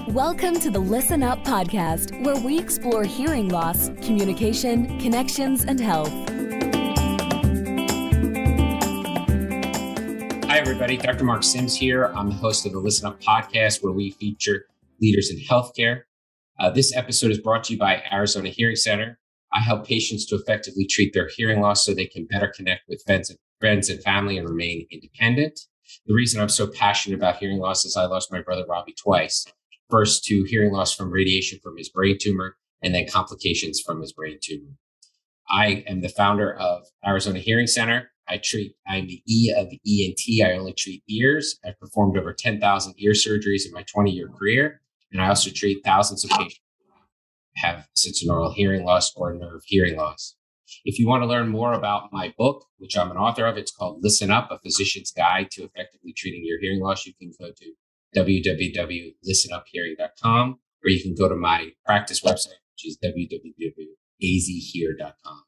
Welcome to the ListenUp Podcast, where we explore hearing loss, communication, connections, and health. Hi, everybody. Dr. Mark Sims here. I'm the host of the ListenUp Podcast, where we feature leaders in healthcare. This episode is brought to you by Arizona Hearing Center. I help patients to effectively treat their hearing loss so they can better connect with friends and family and remain independent. The reason I'm so passionate about hearing loss is I lost my brother Robbie twice. First to hearing loss from radiation from his brain tumor, and then complications from his brain tumor. I am the founder of Arizona Hearing Center. I'm the E of ENT. I only treat ears. I've performed over 10,000 ear surgeries in my 20-year career. And I also treat thousands of patients who have sensorineural hearing loss or nerve hearing loss. If you want to learn more about my book, which I'm an author of, it's called Listen Up, A Physician's Guide to Effectively Treating Your Hearing Loss. You can go to www.listenuphearing.com, or you can go to my practice website, which is www.azhear.com.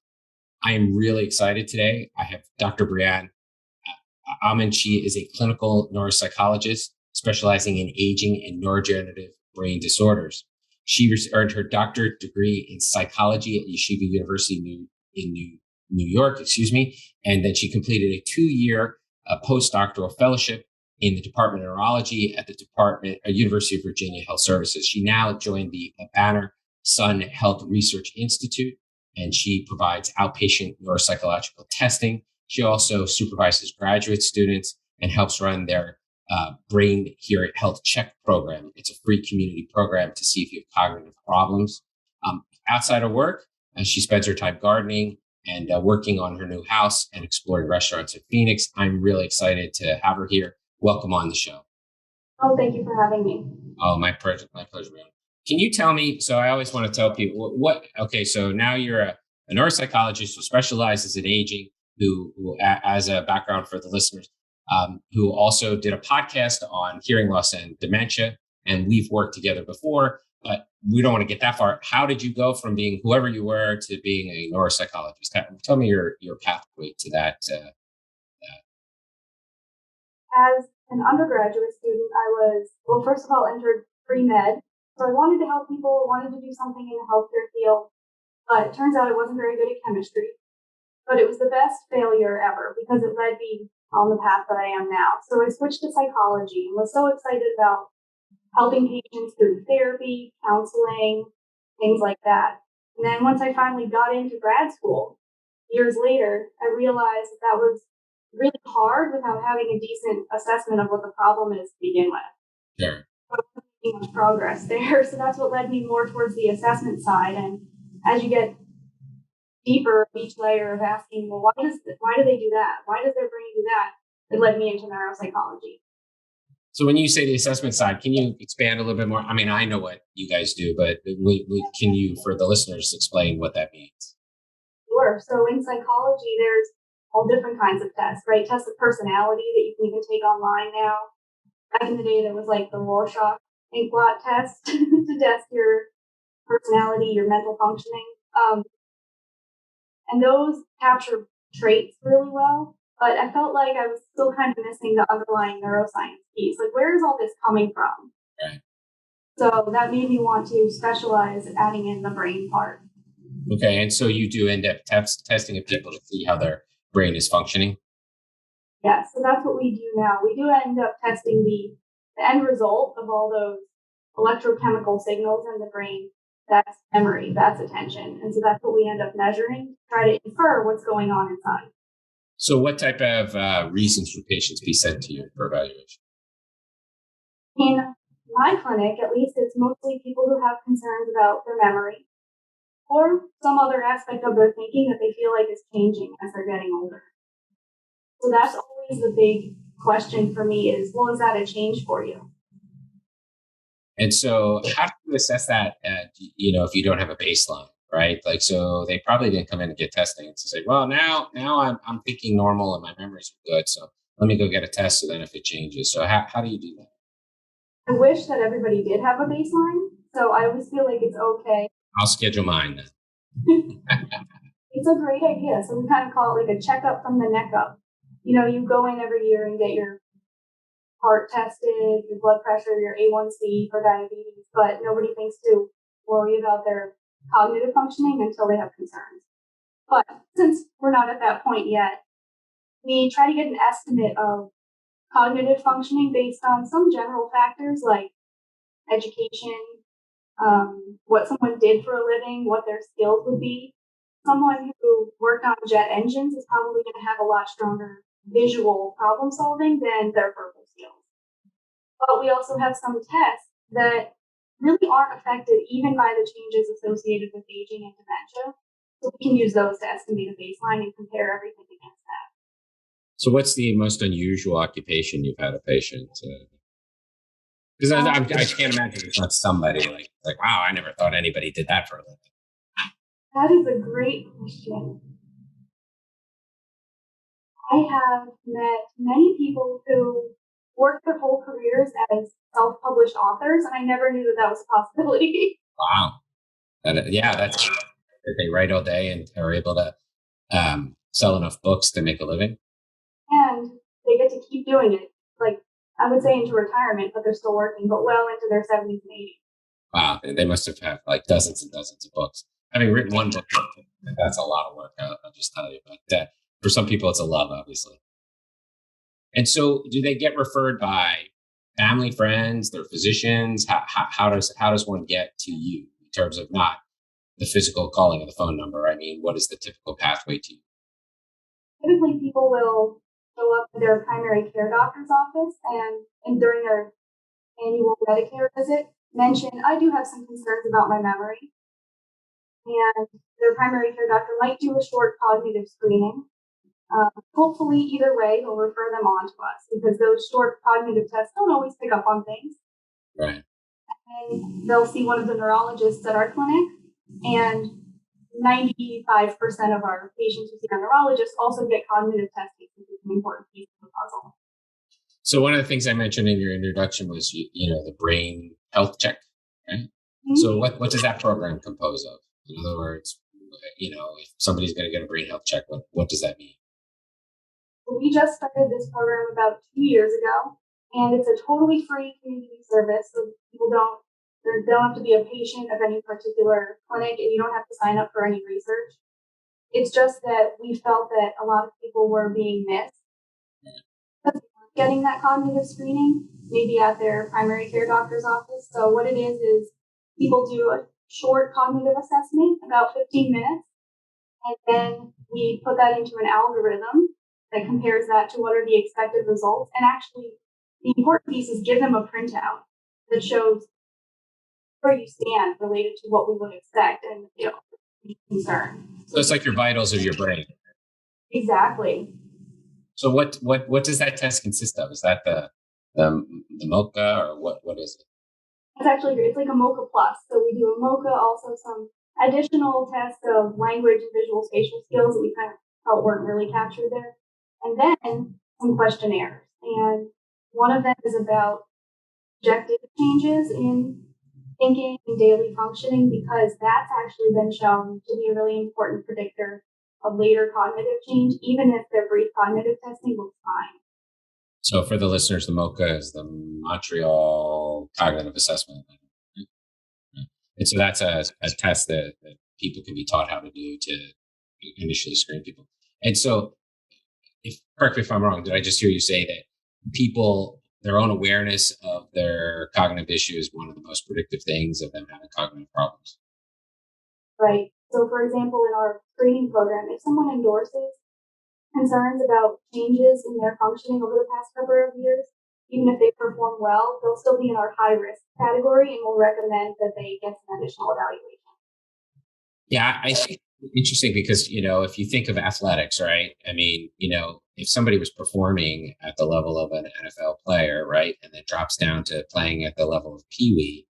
I am really excited today. I have Dr. Briana Auman. She is a clinical neuropsychologist specializing in aging and neurodegenerative brain disorders. She earned her doctorate degree in psychology at Yeshiva University in New York, and then she completed a 2-year postdoctoral fellowship in the Department of Neurology at the University of Virginia Health Services. She now joined the Banner Sun Health Research Institute, and she provides outpatient neuropsychological testing. She also supervises graduate students and helps run their brain health check program. It's a free community program to see if you have cognitive problems. Outside of work, she spends her time gardening and working on her new house and exploring restaurants in Phoenix. I'm really excited to have her here. Welcome on the show. Oh, thank you for having me. Oh, my pleasure. My pleasure, man. Can you tell me, so I always want to tell people so now you're a neuropsychologist who specializes in aging, who as a background for the listeners, who also did a podcast on hearing loss and dementia. And we've worked together before, but we don't want to get that far. How did you go from being whoever you were to being a neuropsychologist? Tell me your pathway to that. As an undergraduate student, first of all, entered pre-med. So I wanted to help people, wanted to do something in the healthcare field, but it turns out I wasn't very good at chemistry. But it was the best failure ever because it led me on the path that I am now. So I switched to psychology and was so excited about helping patients through therapy, counseling, things like that. And then once I finally got into grad school, years later, I realized that was really hard without having a decent assessment of what the problem is to begin with. Sure. So I wasn't making much progress there. So that's what led me more towards the assessment side. And as you get deeper, each layer of asking, well, why do they do that? Why does their brain do that? It led me into neuropsychology. So when you say the assessment side, can you expand a little bit more? I mean, I know what you guys do, but can you, for the listeners, explain what that means? Sure. So in psychology, there's all different kinds of tests, right? Tests of personality that you can even take online now. Back in the day, there was like the Rorschach ink blot test to test your personality, your mental functioning. And those capture traits really well, but I felt like I was still kind of missing the underlying neuroscience piece. Like, where is all this coming from? Right. So that made me want to specialize adding in the brain part. Okay. And so you do in-depth testing of people to see how their brain is functioning? Yeah, so that's what we do now. We do end up testing the end result of all those electrochemical signals in the brain. That's memory, that's attention. And so that's what we end up measuring, try to infer what's going on inside. So what type of reasons would patients be sent to you for evaluation? In my clinic, at least, it's mostly people who have concerns about their memory or some other aspect of their thinking that they feel like is changing as they're getting older. So that's always the big question for me is, well, is that a change for you? And so how do you assess that, if you don't have a baseline, right? Like, so they probably didn't come in and get testing and say, well, now I'm thinking normal and my memories are good. So let me go get a test. So then if it changes, so how do you do that? I wish that everybody did have a baseline. So I always feel like it's okay. I'll schedule mine then. It's a great idea. So we kind of call it like a checkup from the neck up. You go in every year and get your heart tested, your blood pressure, your A1C for diabetes, but nobody thinks to worry about their cognitive functioning until they have concerns. But since we're not at that point yet, we try to get an estimate of cognitive functioning based on some general factors like education, what someone did for a living, what their skills would be. Someone who worked on jet engines is probably going to have a lot stronger visual problem solving than their verbal skills. But we also have some tests that really aren't affected even by the changes associated with aging and dementia. So we can use those to estimate a baseline and compare everything against that. So what's the most unusual occupation you've had a patient? Because I can't imagine it's not somebody like, wow, I never thought anybody did that for a living. That is a great question. I have met many people who worked their whole careers as self-published authors, and I never knew that was a possibility. Wow. That's that they write all day and are able to sell enough books to make a living. And they get to keep doing it, like I would say into retirement, but they're still working, but well into their 70s and 80s. Wow. They must have had like dozens and dozens of books. Having written one book, that's a lot of work, I'll just tell you. But for some people, it's a love, obviously. And so do they get referred by family, friends, their physicians? How does one get to you in terms of not the physical calling of the phone number? I mean, what is the typical pathway to you? Typically, people will show up to their primary care doctor's office and during their annual Medicare visit, mention, I do have some concerns about my memory. And their primary care doctor might do a short cognitive screening. Hopefully, either way, he'll refer them on to us because those short cognitive tests don't always pick up on things. Right. And they'll see one of the neurologists at our clinic, and 95% of our patients who see our neurologist also get cognitive testing, which is an important piece of the puzzle. So one of the things I mentioned in your introduction was, the brain health check, right? Mm-hmm. So what does that program compose of? In other words, if somebody's going to get a brain health check, what does that mean? We just started this program about 2 years ago, and it's a totally free community service. So people don't have to be a patient of any particular clinic, and you don't have to sign up for any research. It's just that we felt that a lot of people were being missed because they weren't getting that cognitive screening, maybe at their primary care doctor's office. So what it is people do a short cognitive assessment, about 15 minutes, and then we put that into an algorithm that compares that to what are the expected results. And actually, the important piece is give them a printout that shows where you stand related to what we would expect and concern. So it's like your vitals of your brain. Exactly. So what does that test consist of? Is that the MoCA or what is it? It's like a MoCA plus. So we do a MoCA, also some additional tests of language and visual spatial skills that we kind of felt weren't really captured there. And then some questionnaires. And one of them is about objective changes in thinking and daily functioning, because that's actually been shown to be a really important predictor of later cognitive change, even if their brief cognitive testing looks fine. So for the listeners, the MoCA is the Montreal Cognitive Assessment. And so that's a test that people can be taught how to do to initially screen people. And so, correct me if I'm wrong, did I just hear you say that people, their own awareness of their cognitive issue is one of the most predictive things of them having cognitive problems? Right. So, for example, in our screening program, if someone endorses concerns about changes in their functioning over the past couple of years, even if they perform well, they'll still be in our high risk category, and we'll recommend that they get some additional evaluation. Yeah, I think it's interesting because, if you think of athletics, right? I mean, if somebody was performing at the level of an NFL player, right, and then drops down to playing at the level of Pee-wee,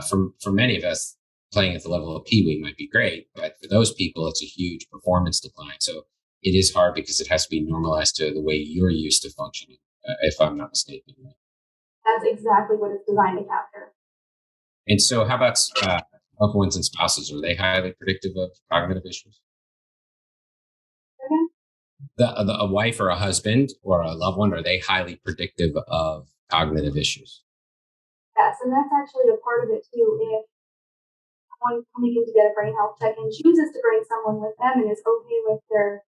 for many of us, playing at the level of Pee-wee might be great, but for those people, it's a huge performance decline. So it is hard because it has to be normalized to the way you're used to functioning, if I'm not mistaken. That's exactly what it's designed to capture. And so how about loved ones and spouses? Are they highly predictive of cognitive issues? A wife or a husband or a loved one, are they highly predictive of cognitive issues. Yes, and that's actually a part of it too. If someone coming in to get a brain health check-in chooses to bring someone with them and is okay with their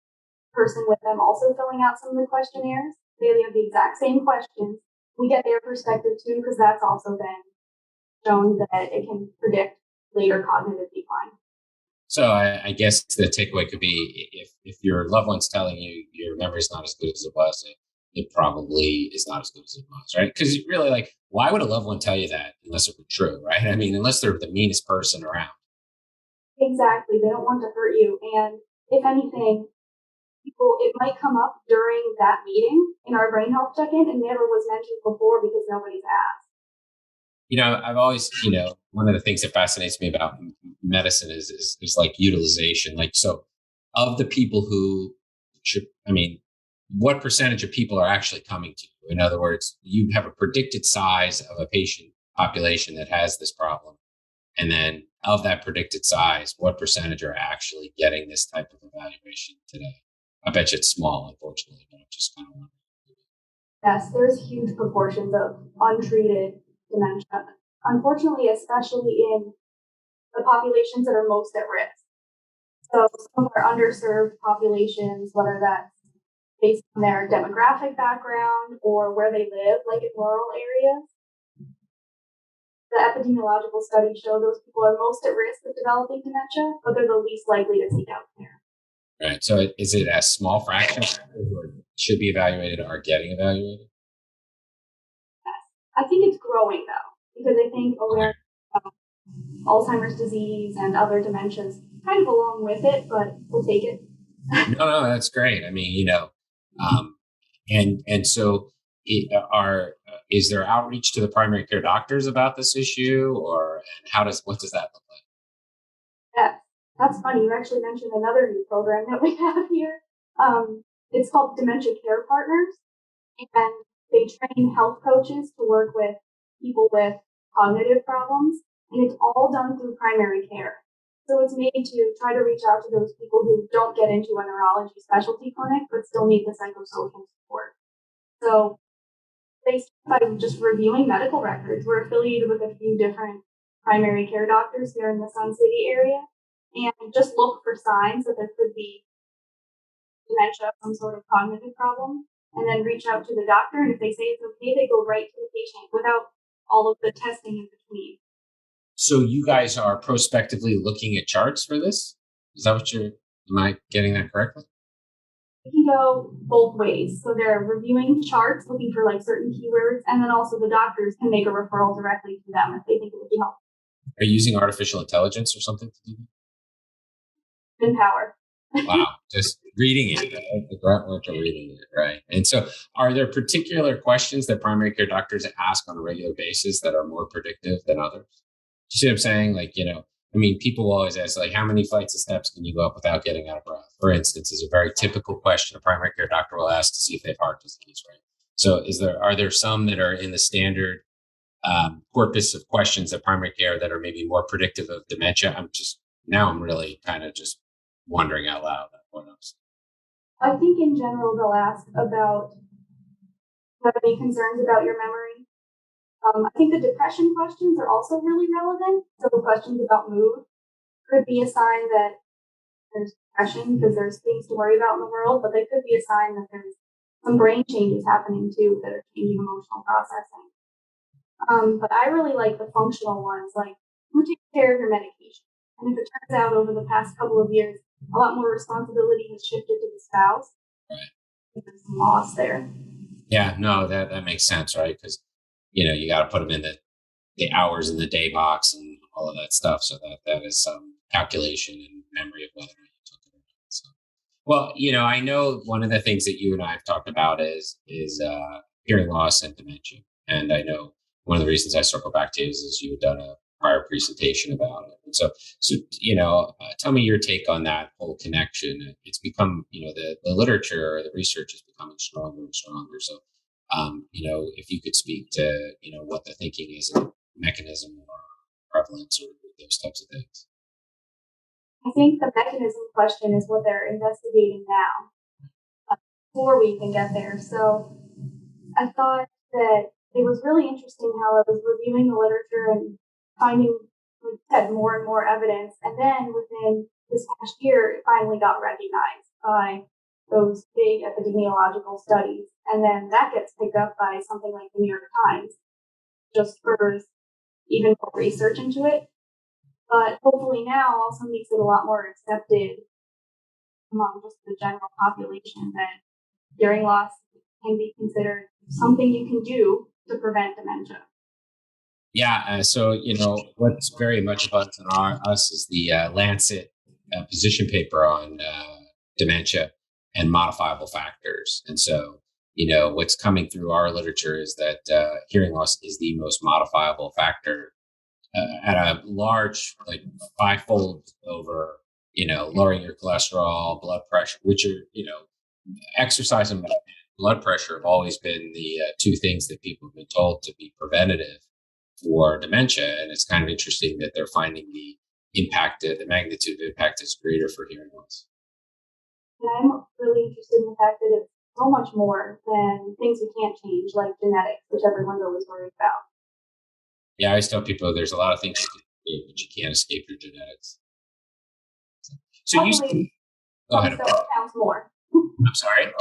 person with them also filling out some of the questionnaires, they have the exact same questions. We get their perspective too, because that's also been shown that it can predict later cognitive decline. So I guess the takeaway could be if your loved one's telling you your memory's not as good as it was, it probably is not as good as it was, right? Because really, like, why would a loved one tell you that unless it were true, right? I mean, unless they're the meanest person around. Exactly. They don't want to hurt you. And if anything, it might come up during that meeting in our brain health check-in and never was mentioned before because nobody's asked. I've always, one of the things that fascinates me about medicine is like utilization. Like, so of the people who what percentage of people are actually coming to you? In other words, you have a predicted size of a patient population that has this problem. And then of that predicted size, what percentage are actually getting this type of evaluation today? I bet you it's small, unfortunately, but I'm just kind of wondering. Yes, there's huge proportions of untreated dementia. Unfortunately, especially in the populations that are most at risk. So some of our underserved populations, whether that's based on their demographic background or where they live, like in rural areas, the epidemiological studies show those people are most at risk of developing dementia, but they're the least likely to seek out care. Right. So is it a small fraction who should be evaluated are getting evaluated? Yes. I think it's growing though, because I think awareness of Alzheimer's disease and other dementias kind of along with it, but we'll take it. No, that's great. I mean, and so is there outreach to the primary care doctors about this issue, or what does that look like? Yeah, that's funny. You actually mentioned another new program that we have here. It's called Dementia Care Partners, and they train health coaches to work with people with cognitive problems, and it's all done through primary care. So it's made to try to reach out to those people who don't get into a neurology specialty clinic, but still need the psychosocial support. So by just reviewing medical records, we're affiliated with a few different primary care doctors here in the Sun City area, and just look for signs that there could be dementia, some sort of cognitive problem, and then reach out to the doctor. And if they say it's okay, they go right to the patient without all of the testing in between. So you guys are prospectively looking at charts for this? Is that am I getting that correctly? It can go both ways. So they're reviewing charts, looking for like certain keywords, and then also the doctors can make a referral directly to them if they think it would be helpful. Are you using artificial intelligence or something to do that? In power. Wow, just reading it, right? The grunt work of reading it, right? And so are there particular questions that primary care doctors ask on a regular basis that are more predictive than others? You see what I'm saying? Like, people will always ask, like, how many flights of steps can you go up without getting out of breath? For instance, is a very typical question a primary care doctor will ask to see if they have heart disease, right? So are there some that are in the standard corpus of questions at primary care that are maybe more predictive of dementia? I'm really kind of just wondering out loud what I'm saying. I think in general they'll ask about have any concerns about your memory. I think the depression questions are also really relevant. So questions about mood could be a sign that there's depression because there's things to worry about in the world, but they could be a sign that there's some brain changes happening too that are changing emotional processing. But I really like the functional ones, like who takes care of your medication? And if it turns out over the past couple of years, a lot more responsibility has shifted to the spouse, right, there's some loss there. Yeah, no, that makes sense, right? Because you got to put them in the hours in the day box and all of that stuff. So that is some calculation and memory of whether or not you took it or not. So, well, I know one of the things that you and I have talked about is hearing loss and dementia. And I know one of the reasons I circle back to is you had done a prior presentation about it. And so tell me your take on that whole connection. It's become, the literature, the research is becoming stronger and stronger. So, if you could speak to, what the thinking is of mechanism or prevalence or those types of things. I think the mechanism question is what they're investigating now before we even get there. So I thought that it was really interesting how I was reviewing the literature and finding, like I said, more and more evidence. And then within this past year, it finally got recognized by those big epidemiological studies. And then that gets picked up by something like the New York Times, just spurs even more research into it. But hopefully now also makes it a lot more accepted among just the general population that hearing loss can be considered something you can do to prevent dementia. Yeah. So, what's very much abundant on us is the Lancet position paper on dementia and modifiable factors. And so, what's coming through our literature is that hearing loss is the most modifiable factor at a large, like fivefold over, lowering your cholesterol, blood pressure, which are, exercise and blood pressure have always been the two things that people have been told to be preventative for dementia. And it's kind of interesting that they're finding the magnitude of impact is greater for hearing loss. And I'm really interested in the fact that it's so much more than things we can't change, like genetics, which everyone's always worried about. Yeah, I always tell people there's a lot of things you can escape, but you can't escape your genetics. So luckily, go ahead. Counts more. I'm sorry.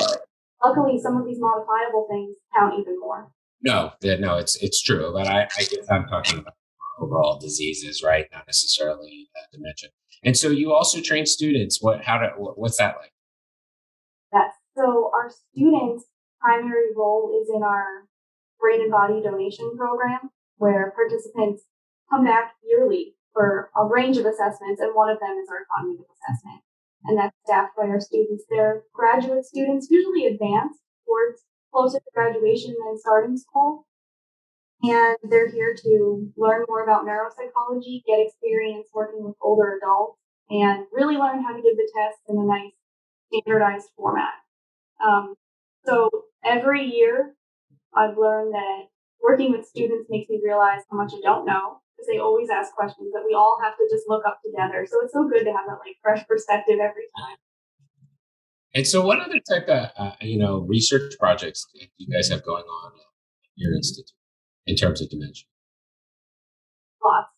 Luckily, some of these modifiable things count even more. No, it's true, but I guess I'm talking about overall diseases, right? Not necessarily dementia. And so you also train students. What's that like? Yes. So our students' primary role is in our brain and body donation program, where participants come back yearly for a range of assessments, and one of them is our cognitive assessment. And that's staffed by our students. They're graduate students, usually advanced towards closer to graduation than starting school. And they're here to learn more about neuropsychology, get experience working with older adults, and really learn how to give the test in a nice standardized format. So every year, I've learned that working with students makes me realize how much I don't know, because they always ask questions that we all have to just look up together. So it's so good to have that fresh perspective every time. And so what other type of, research projects do you guys have going on at your institute in terms of dementia? Lots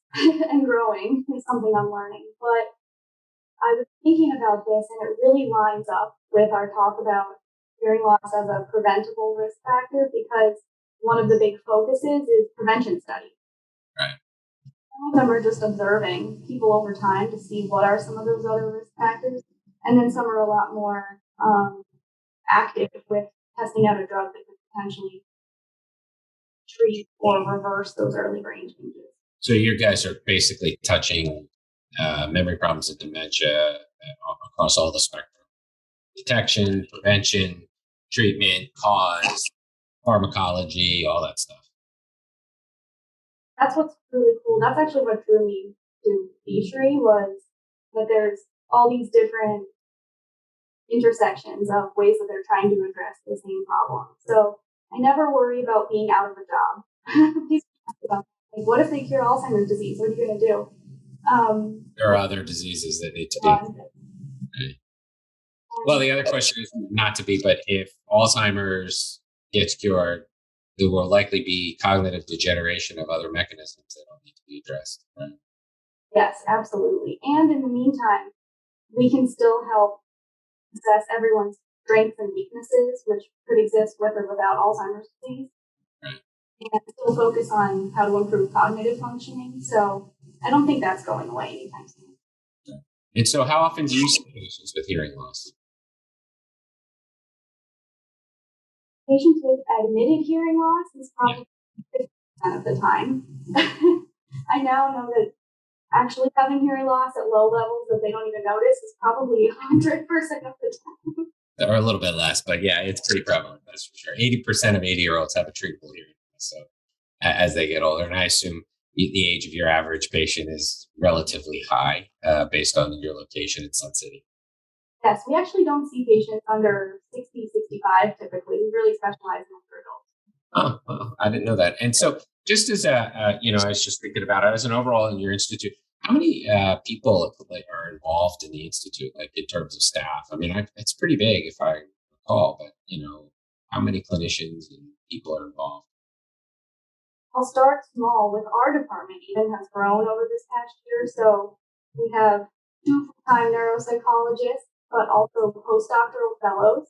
and growing is something I'm learning. But I was thinking about this, and it really lines up with our talk about hearing loss as a preventable risk factor, because one of the big focuses is prevention studies. Right. Some of them are just observing people over time to see what are some of those other risk factors. And then some are a lot more active with testing out a drug that could potentially treat or reverse those early brain changes. So you guys are basically touching memory problems and dementia across all the spectrum: detection, prevention, treatment, cause, pharmacology, all that stuff. That's what's really cool. That's actually what drew me to Beeshry, was that there's all these different intersections of ways that they're trying to address the same problem. So I never worry about being out of a job. What if they cure Alzheimer's disease? What are you going to do? There are other diseases that need to be. Right. Well, the other question is not to be, but if Alzheimer's gets cured, there will likely be cognitive degeneration of other mechanisms that will need to be addressed. Right? Yes, absolutely. And in the meantime, we can still help assess everyone's strengths and weaknesses, which could exist with or without Alzheimer's disease. Right. And still focus on how to improve cognitive functioning. So I don't think that's going away anytime soon. Right. And so how often do you see patients with hearing loss? Patients with admitted hearing loss is probably 50% of the time. I now know that actually having hearing loss at low levels that they don't even notice is probably 100% of the time. Or a little bit less, but yeah, it's pretty prevalent, that's for sure. 80% of 80-year-olds have a treatable hearing loss, so as they get older. And I assume the age of your average patient is relatively high based on your location in Sun City. Yes, we actually don't see patients under 60, 65 typically. We really specialize in older adults. Oh, I didn't know that. And so just as I was just thinking about it as an overall in your institute, how many people are involved in the institute, in terms of staff? I mean, it's pretty big if I recall, but how many clinicians and people are involved? I'll start small with our department, even has grown over this past year. So we have 2 full-time neuropsychologists, but also postdoctoral fellows.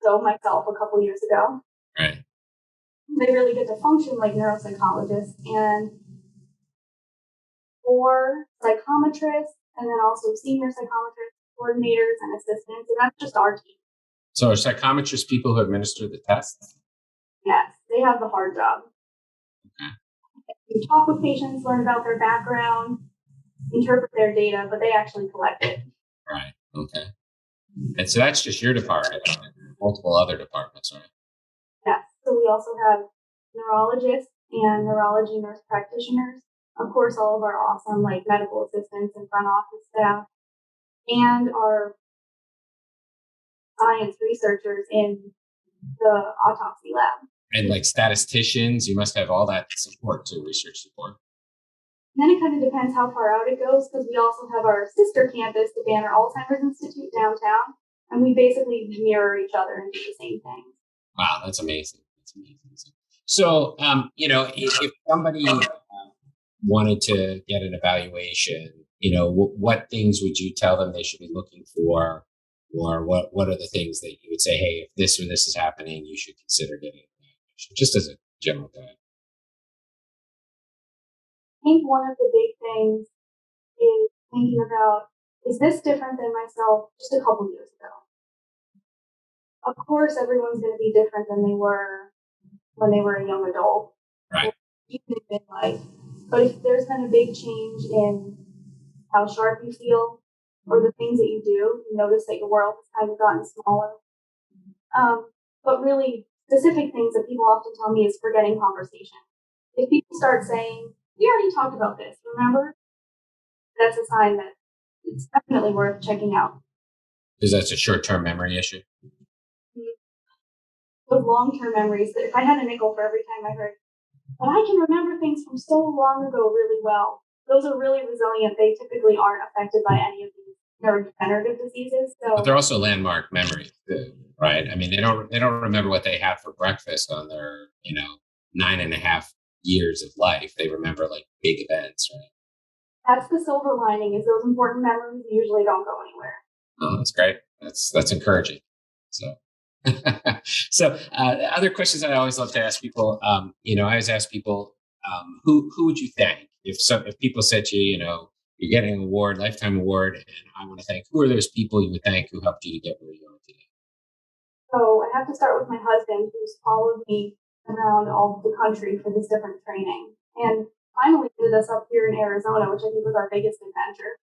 So myself a couple years ago. Right. They really get to function like neuropsychologists, and 4 psychometrists, and then also senior psychometrists, coordinators, and assistants. And that's just our team. So are psychometrists people who administer the tests? Yes, they have the hard job. Okay. You talk with patients, learn about their background, interpret their data, but they actually collect it. Right. Okay. And so that's just your department, multiple other departments, right? Yes. So we also have neurologists and neurology nurse practitioners. Of course, all of our awesome medical assistants and front office staff, and our science researchers in the autopsy lab. And statisticians, you must have all that support too, research support. And then it kind of depends how far out it goes, because we also have our sister campus, the Banner Alzheimer's Institute downtown, and we basically mirror each other and do the same thing. Wow, that's amazing. That's amazing. So, if somebody wanted to get an evaluation, what things would you tell them they should be looking for? Or what are the things that you would say, hey, if this or this is happening, you should consider getting an evaluation, just as a general guide? I think one of the big things is thinking about, is this different than myself just a couple years ago? Of course, everyone's going to be different than they were when they were a young adult. Right. Even in midlife. But if there's been a big change in how sharp you feel or the things that you do, you notice that your world has kind of gotten smaller. But really, specific things that people often tell me is forgetting conversation. If people start saying, we already talked about this, remember? That's a sign that it's definitely worth checking out. Because that's a short-term memory issue? Those long-term memories, that if I had a nickel for every time I heard, but I can remember things from so long ago really well. Those are really resilient. They typically aren't affected by any of these neurodegenerative diseases. But they're also landmark memories too, right? I mean, they don't remember what they had for breakfast on their 9.5 years of life. They remember big events, right? That's the silver lining, is those important memories usually don't go anywhere. Oh, that's great. That's encouraging. So, other questions that I always love to ask people, I always ask people, who would you thank if people said to you, you're getting an award, lifetime award, and I want to thank, who are those people you would thank who helped you to get where you are today? So I have to start with my husband, who's followed me around all the country for this different training, and finally did us up here in Arizona, which I think was our biggest adventure.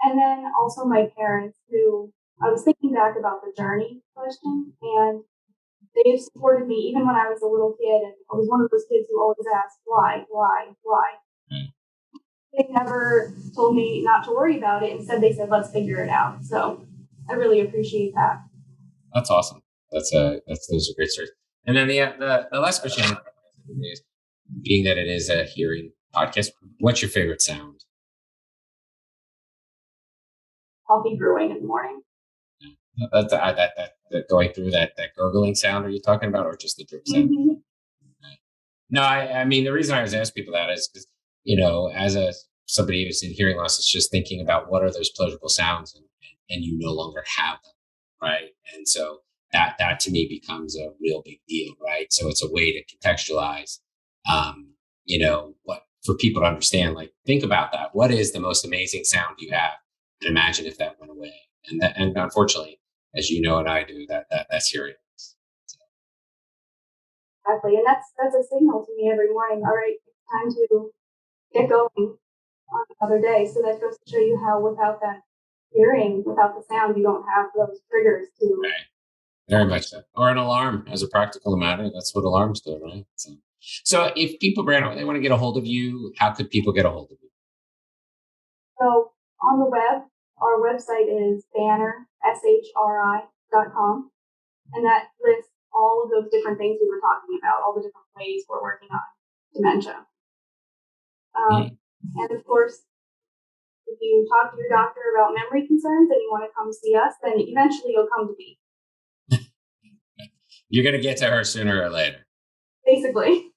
And then also my parents, who I was thinking back about the journey question, and they've supported me even when I was a little kid, and I was one of those kids who always asked, why? Mm. They never told me not to worry about it. Instead, they said, let's figure it out. So I really appreciate that. That's awesome. Those are great stories. And then the last question is, being that it is a hearing podcast, what's your favorite sound? Coffee brewing in the morning. That going through that gurgling sound are you talking about, or just the drip sound? Mm-hmm. No, I mean, the reason I always ask people that is because, as somebody who's in hearing loss, it's just thinking about what are those pleasurable sounds, and you no longer have them, right? And so that to me becomes a real big deal, right? So it's a way to contextualize, what for people to understand, think about that. What is the most amazing sound you have? And imagine if that went away. And unfortunately, as you know and I do, that's hearing loss. So. Exactly. And that's a signal to me every morning. All right, time to get going on another day. So that goes to show you how without that hearing, without the sound, you don't have those triggers to. Right. Very much so. Or an alarm as a practical matter. That's what alarms do, right? So if people, Briana, they want to get a hold of you, how could people get a hold of you? So on the web, our website is banner.shri.com, and that lists all of those different things we were talking about, all the different ways we're working on dementia. And of course, if you talk to your doctor about memory concerns and you want to come see us, then eventually you'll come to me. You're going to get to her sooner or later. Basically.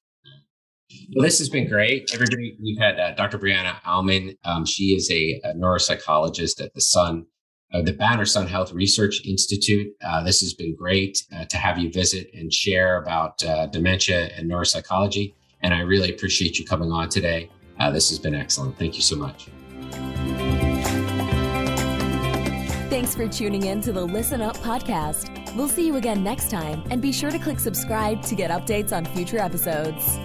Well, this has been great. Everybody, we've had Dr. Briana Auman. She is a neuropsychologist at the Banner Sun Health Research Institute. This has been great to have you visit and share about dementia and neuropsychology. And I really appreciate you coming on today. This has been excellent. Thank you so much. Thanks for tuning in to the ListenUp Podcast. We'll see you again next time, and be sure to click subscribe to get updates on future episodes.